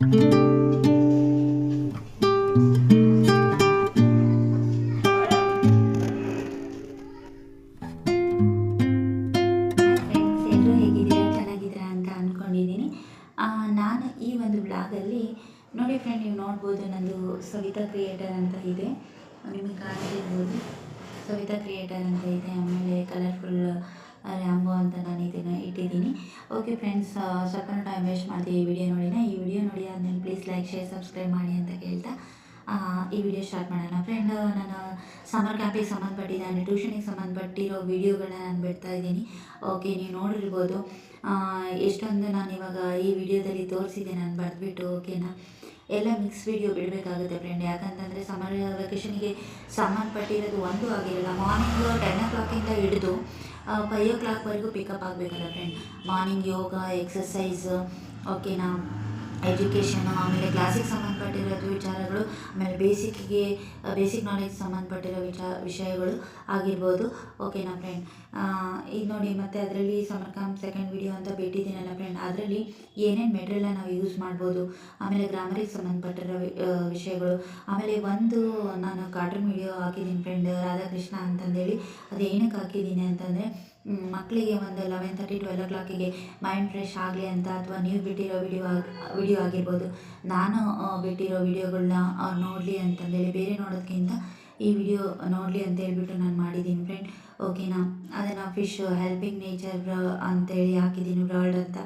Friends, ಎಲ್ಲರೂ ಹೇಗಿದ್ದೀರಾ? ಚೆನ್ನಾಗಿದ್ದೀರಾ ಅಂತ ಅಂದ್ಕೊಂಡಿದ್ದೀನಿ. ನಾನು ಈ ಒಂದು ಬ್ಲಾಗಲ್ಲಿ ನೋಡಿ ಫ್ರೆಂಡ್, ನೀವು ನೋಡ್ಬೋದು ನಂದು ಸವಿತಾ ಕ್ರಿಯೇಟರ್ ಅಂತ ಇದೆ, ನಿಮಗೆ ಕಾಣ್ತಿರ್ಬೋದು. ಸವಿತಾ ಕ್ರಿಯೇಟರ್ ಅಂತ ಇದೆ. ಆಮೇಲೆ ಕಲರ್ಫುಲ್ ರ್ಯಾಂಬೋ ಅಂತ ನಾನು ಇದನ್ನು ಇಟ್ಟಿದ್ದೀನಿ. ಓಕೆ ಫ್ರೆಂಡ್ಸ್, ಸ್ವಲ್ಪ ಟೈಮ್ ವೇಸ್ಟ್ ಮಾಡ್ತೀವಿ ಈ ವಿಡಿಯೋ ನೋಡಿನ. ಈ ವಿಡಿಯೋ ನೋಡಿ ಆದಮೇಲೆ ಪ್ಲೀಸ್ ಲೈಕ್, ಶೇರ್, ಸಬ್ಸ್ಕ್ರೈಬ್ ಮಾಡಿ ಅಂತ ಕೇಳ್ತಾ ಈ ವಿಡಿಯೋ ಸ್ಟಾರ್ಟ್ ಮಾಡೋಣ. ಫ್ರೆಂಡ್, ನಾನು ಸಮ್ಮರ್ ಕ್ಯಾಂಪಿಗೆ ಸಂಬಂಧಪಟ್ಟಿದ್ದೆ ಅಂದರೆ ಟ್ಯೂಷನಿಗೆ ಸಂಬಂಧಪಟ್ಟಿರೋ ವೀಡಿಯೋಗಳನ್ನ ನಾನು ಬಿಡ್ತಾ ಇದ್ದೀನಿ. ಓಕೆ, ನೀವು ನೋಡಿರ್ಬೋದು ಎಷ್ಟೊಂದು ನಾನು ಇವಾಗ ಈ ವಿಡಿಯೋದಲ್ಲಿ ತೋರಿಸಿದೆ ನಾನು ಬರೆದ್ಬಿಟ್ಟು. ಓಕೆನಾ, ಎಲ್ಲ ಮಿಕ್ಸ್ ವಿಡಿಯೋ ಬಿಡಬೇಕಾಗುತ್ತೆ ಫ್ರೆಂಡ್. ಯಾಕಂತಂದರೆ ಸಮ್ಮರ್ ವೆಕೇಷನಿಗೆ ಸಂಬಂಧಪಟ್ಟಿರೋದು ಒಂದು ಆಗಿರಲ್ಲ. ಮಾರ್ನಿಂಗ್ 10 o'clock ಹಿಡಿದು 5 o'clock ಪಿಕಪ್ ಆಗಬೇಕಲ್ಲ ಫ್ರೆಂಡ್. ಮಾರ್ನಿಂಗ್ ಯೋಗ, ಎಕ್ಸಸೈಸ್, ಓಕೆನಾ, ಎಜುಕೇಷನು, ಆಮೇಲೆ ಕ್ಲಾಸಿಗೆ ಸಂಬಂಧಪಟ್ಟಿರೋದು ವಿಚಾರಗಳು, ಆಮೇಲೆ ಬೇಸಿಕ್ ನಾಲೆಜ್ ಸಂಬಂಧಪಟ್ಟಿರೋ ವಿಷಯಗಳು ಆಗಿರ್ಬೋದು. ಓಕೆನಾ ಫ್ರೆಂಡ್, ಈಗ ನೋಡಿ ಮತ್ತು ಅದರಲ್ಲಿ ಸಮ್ಮರ್ ಕ್ಯಾಂಪ್ ಸೆಕೆಂಡ್ ವಿಡಿಯೋ ಅಂತ ಬಿಟ್ಟಿದ್ದೀನಲ್ಲ ಫ್ರೆಂಡ್, ಅದರಲ್ಲಿ ಏನೇನು ಮೆಟೀರಿಯಲ್ನ ನಾವು ಯೂಸ್ ಮಾಡ್ಬೋದು, ಆಮೇಲೆ ಗ್ರಾಮರಿಗೆ ಸಂಬಂಧಪಟ್ಟಿರೋ ವಿಷಯಗಳು. ಆಮೇಲೆ ಒಂದು ನಾನು ಕಾರ್ಟೂನ್ ವಿಡಿಯೋ ಹಾಕಿದ್ದೀನಿ ಫ್ರೆಂಡ್, ರಾಧಾಕೃಷ್ಣ ಅಂತಂದೇಳಿ. ಅದು ಏನಕ್ಕೆ ಹಾಕಿದ್ದೀನಿ ಅಂತಂದರೆ ಮಕ್ಕಳಿಗೆ ಒಂದು 11:30 12 o'clock ಮೈಂಡ್ ಫ್ರೆಶ್ ಆಗಲಿ ಅಂತ, ಅಥವಾ ನೀವು ಬಿಟ್ಟಿರೋ ವಿಡಿಯೋ ಆಗಿರ್ಬೋದು, ನಾನು ಬಿಟ್ಟಿರೋ ವಿಡಿಯೋಗಳನ್ನ ಅವ್ರು ನೋಡಲಿ ಅಂತಂದೇಳಿ, ಬೇರೆ ನೋಡೋದಕ್ಕಿಂತ ಈ ವಿಡಿಯೋ ನೋಡಲಿ ಅಂತ ಹೇಳ್ಬಿಟ್ಟು ನಾನು ಮಾಡಿದ್ದೀನಿ ಫ್ರೆಂಡ್. ಓಕೆನಾ, ಅದನ್ನು ಫಿಶ್ ಹೆಲ್ಪಿಂಗ್ ನೇಚರ್ ಅಂತೇಳಿ ಹಾಕಿದ್ದೀನಿ, ವರ್ಲ್ಡ್ ಅಂತ.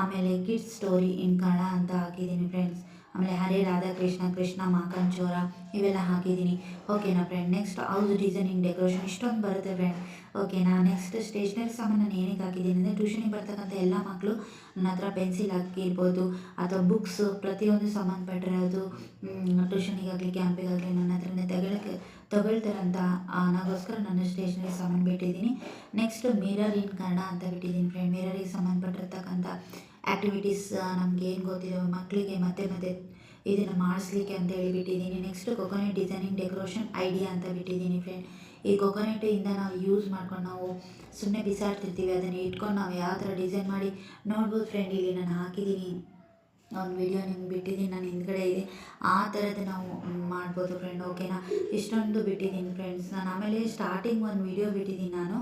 ಆಮೇಲೆ ಕಿಡ್ಸ್ ಸ್ಟೋರಿ ಇನ್ ಕನ್ನಡ ಅಂತ ಹಾಕಿದ್ದೀನಿ ಫ್ರೆಂಡ್ಸ್. ಆಮೇಲೆ ಹರೇ ರಾಧಾಕೃಷ್ಣ, ಕೃಷ್ಣ ಮಾಕಂಚೋರ, ಇವೆಲ್ಲ ಹಾಕಿದ್ದೀನಿ. ಓಕೆನಾ friend. Next house designing, decoration, ಇಷ್ಟೊಂದು ಬರುತ್ತೆ ಫ್ರೆಂಡ್. ಓಕೆನಾ. ನೆಕ್ಸ್ಟ್ ಸ್ಟೇಷ್ನರಿ ಸಾಮಾನು ನಾನು ಏನಕ್ಕೆ ಹಾಕಿದ್ದೀನಿ ಅಂದರೆ ಟ್ಯೂಷನಿಗೆ ಬರ್ತಕ್ಕಂಥ ಎಲ್ಲ ಮಕ್ಕಳು ನನ್ನ ಹತ್ರ ಪೆನ್ಸಿಲ್ ಹಾಕಿರ್ಬೋದು ಅಥವಾ ಬುಕ್ಸು ಪ್ರತಿಯೊಂದು ಸಂಬಂಧಪಟ್ಟಿರೋದು ಟ್ಯೂಷನಿಗಾಗಲಿ ಕ್ಯಾಂಪಿಗಾಗಲಿ ನನ್ನ ಹತ್ರನೇ ತಗೊಳ್ತಾರಂತ ನಾಗೋಸ್ಕರ ನಾನು ಸ್ಟೇಷ್ನರಿ ಸಾಮಾನು ಬಿಟ್ಟಿದ್ದೀನಿ. ನೆಕ್ಸ್ಟ್ ಮಿರರ್ ಇನ್ ಕನ್ನಡ ಅಂತ ಬಿಟ್ಟಿದ್ದೀನಿ ಫ್ರೆಂಡ್. ಮಿರರಿಗೆ ಸಂಬಂಧಪಟ್ಟಿರ್ತಕ್ಕಂಥ ಆ್ಯಕ್ಟಿವಿಟೀಸ್ ನಮ್ಗೆ ಏನು ಗೊತ್ತಿರೋ ಮಕ್ಕಳಿಗೆ ಮತ್ತೆ ಇದನ್ನು ಮಾಡಿಸ್ಲಿಕ್ಕೆ ಅಂತ ಹೇಳಿಬಿಟ್ಟಿದ್ದೀನಿ. Next coconut designing, decoration idea ಅಂತ ಬಿಟ್ಟಿದ್ದೀನಿ ಫ್ರೆಂಡ್. ಈ ಕೊಕೊನೆಟಿಂದ ನಾವು ಯೂಸ್ ಮಾಡ್ಕೊಂಡು ನಾವು ಸುಮ್ಮನೆ ಬಿಸಾಡ್ತಿರ್ತೀವಿ, ಅದನ್ನು ಇಟ್ಕೊಂಡು ನಾವು ಯಾವ ಥರ ಡಿಸೈನ್ ಮಾಡಿ ನೋಡ್ಬೋದು ಫ್ರೆಂಡ್. ಇಲ್ಲಿ ನಾನು ಹಾಕಿದ್ದೀನಿ ಒಂದು ವಿಡಿಯೋ ನಿಮ್ಗೆ ಬಿಟ್ಟಿದ್ದೀನಿ, ನಾನು ಹಿಂದ್ಗಡೆ ಇದೆ, ಆ ಥರದ್ದು ನಾವು ಮಾಡ್ಬೋದು ಫ್ರೆಂಡ್. ಓಕೆನಾ, ಇಷ್ಟೊಂದು ಬಿಟ್ಟಿದ್ದೀನಿ ಫ್ರೆಂಡ್ಸ್. ನಾನು ಆಮೇಲೆ ಸ್ಟಾರ್ಟಿಂಗ್ ಒಂದು ವಿಡಿಯೋ ಬಿಟ್ಟಿದ್ದೀನಿ ನಾನು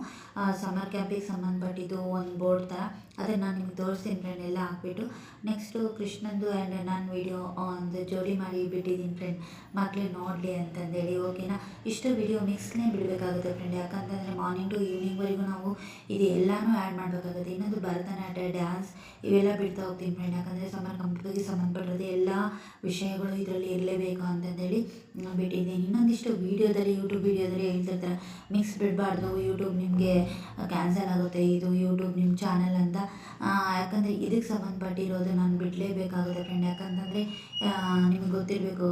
ಸಮ್ಮರ್ ಕ್ಯಾಂಪಿಗೆ ಸಂಬಂಧಪಟ್ಟಿದ್ದು, ಒಂದು ಬೋರ್ಡ್ ಥರ, ಅದನ್ನು ನಾನು ನಿಮ್ಗೆ ತೋರಿಸ್ತೀನಿ ಫ್ರೆಂಡ್, ಎಲ್ಲ ಹಾಕ್ಬಿಟ್ಟು. ನೆಕ್ಸ್ಟು ಕೃಷ್ಣಂದು ಆ್ಯಂಡ್ ನಾನು ವಿಡಿಯೋ ಒಂದು ಜೋಡಿ ಮಾಡಿ ಬಿಟ್ಟಿದ್ದೀನಿ ಫ್ರೆಂಡ್, ಮಕ್ಕಳು ನೋಡಲಿ ಅಂತಂದೇಳಿ. ಓಕೆನಾ, ಇಷ್ಟು ವಿಡಿಯೋ ಮಿಕ್ಸ್ನೇ ಬಿಡಬೇಕಾಗುತ್ತೆ ಫ್ರೆಂಡ್. ಯಾಕಂತಂದರೆ ಮಾರ್ನಿಂಗ್ ಟು ಈವ್ನಿಂಗ್ವರೆಗೂ ನಾವು ಇದು ಎಲ್ಲನೂ ಆ್ಯಡ್ ಮಾಡಬೇಕಾಗುತ್ತೆ. ಇನ್ನೊಂದು ಭರತನಾಟ್ಯ, ಡ್ಯಾನ್ಸ್, ಇವೆಲ್ಲ ಬಿಡ್ತಾ ಹೋಗ್ತೀನಿ ಫ್ರೆಂಡ್. ಯಾಕಂದರೆ ಸಮ್ಮರ್ ಕ್ಯಾಂಪಿಗೆ ಸಂಬಂಧಪಟ್ಟಿರೋದು ಎಲ್ಲ ವಿಷಯಗಳು ಇದರಲ್ಲಿ ಇರಲೇಬೇಕು ಅಂತಂದೇಳಿ ಬಿಟ್ಟಿದ್ದೀನಿ. ಇನ್ನೊಂದಿಷ್ಟು ವೀಡಿಯೋದಲ್ಲಿ, ಯೂಟ್ಯೂಬ್ ವೀಡಿಯೋದಲ್ಲಿ ಹೇಳ್ತಿರ್ತಾರೆ ಮಿಕ್ಸ್ ಬಿಡಬಾರ್ದು, ಯೂಟ್ಯೂಬ್ ನಿಮಗೆ ಕ್ಯಾನ್ಸಲ್ ಆಗುತ್ತೆ, ಇದು ಯೂಟ್ಯೂಬ್ ನಿಮ್ಮ ಚಾನಲ್ ಅಂತ. ಯಾಕಂದರೆ ಇದಕ್ಕೆ ಸಂಬಂಧಪಟ್ಟಿರೋದು ನಾನು ಬಿಡಲೇಬೇಕಾಗುತ್ತೆ ಫ್ರೆಂಡ್. ಯಾಕಂತಂದರೆ ನಿಮಗೆ ಗೊತ್ತಿರಬೇಕು,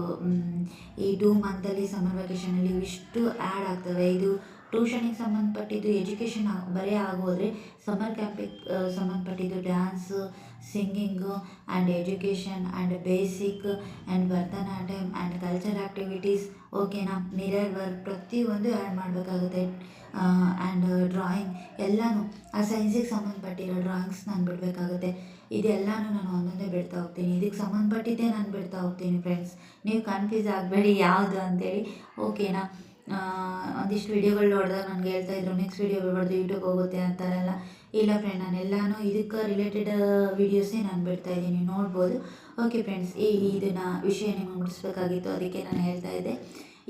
ಈ 2 ಮಂತಲ್ಲಿ ಸಮ್ಮರ್ ವೆಕೇಷನಲ್ಲಿ ಇಷ್ಟು ಆ್ಯಡ್ ಆಗ್ತವೆ. ಇದು ಟ್ಯೂಷನಿಗೆ ಸಂಬಂಧಪಟ್ಟಿದ್ದು, ಎಜುಕೇಷನ್ ಬರೀ ಆಗೋದ್ರೆ ಸಮ್ಮರ್ ಕ್ಯಾಂಪಿಗೆ ಸಂಬಂಧಪಟ್ಟಿದ್ದು dance, singing and education and basic and Bharatanatyam and culture activities. ಓಕೆನಾ, ಮಿರರ್ ವರ್ಕ್ ಪ್ರತಿಯೊಂದು ಆ್ಯಡ್ ಮಾಡಬೇಕಾಗುತ್ತೆ. ಆ್ಯಂಡ್ ಡ್ರಾಯಿಂಗ್ ಎಲ್ಲನೂ, ಆ ಸೈನ್ಸಿಗೆ ಸಂಬಂಧಪಟ್ಟಿರೋ ಡ್ರಾಯಿಂಗ್ಸ್ ನಾನು ಬಿಡಬೇಕಾಗುತ್ತೆ. ಇದೆಲ್ಲನೂ ನಾನು ಒಂದೊಂದೇ ಬಿಡ್ತಾ ಹೋಗ್ತೀನಿ, ಇದಕ್ಕೆ ಸಂಬಂಧಪಟ್ಟಿದ್ದೇ ನಾನು ಬಿಡ್ತಾ ಹೋಗ್ತೀನಿ ಫ್ರೆಂಡ್ಸ್. ನೀವು ಕನ್ಫ್ಯೂಸ್ ಆಗಬೇಡಿ ಯಾವುದು ಅಂತೇಳಿ. ಓಕೆನಾ, ಒಂದಿಷ್ಟು ವೀಡಿಯೋಗಳು ನೋಡಿದಾಗ ನನಗೆ ಹೇಳ್ತಾಯಿದ್ರು ನೆಕ್ಸ್ಟ್ ವೀಡಿಯೋ ಬಿಡಬಾರ್ದು, ಯೂಟ್ಯೂಬ್ ಹೋಗುತ್ತೆ ಅಂತಾರಲ್ಲ. ಇಲ್ಲ ಫ್ರೆಂಡ್, ನಾನು ಎಲ್ಲನೂ ಇದಕ್ಕೆ ರಿಲೇಟೆಡ್ ವೀಡಿಯೋಸೇ ನಾನು ಬಿಡ್ತಾಯಿದ್ದೀನಿ, ನೋಡ್ಬೋದು. ಓಕೆ ಫ್ರೆಂಡ್ಸ್, ಇದನ್ನು ವಿಷಯ ನಿಮಗೆ ಮುಟ್ಟಿಸ್ಬೇಕಾಗಿತ್ತು, ಅದಕ್ಕೆ ನಾನು ಹೇಳ್ತಾ ಇದ್ದೆ.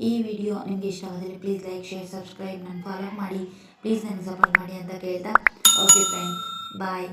ಈ ವಿಡಿಯೋ ನಿಮಗೆ ಇಷ್ಟವಾದರೆ ಪ್ಲೀಸ್ ಲೈಕ್, ಶೇರ್, ಸಬ್ಸ್ಕ್ರೈಬ್, ನಾನು ಫಾಲೋ ಮಾಡಿ, ಪ್ಲೀಸ್ ನನಗೆ ಸಪೋರ್ಟ್ ಮಾಡಿ ಅಂತ ಕೇಳ್ತಾ. ಓಕೆ ಫ್ರೆಂಡ್ಸ್, ಬಾಯ್.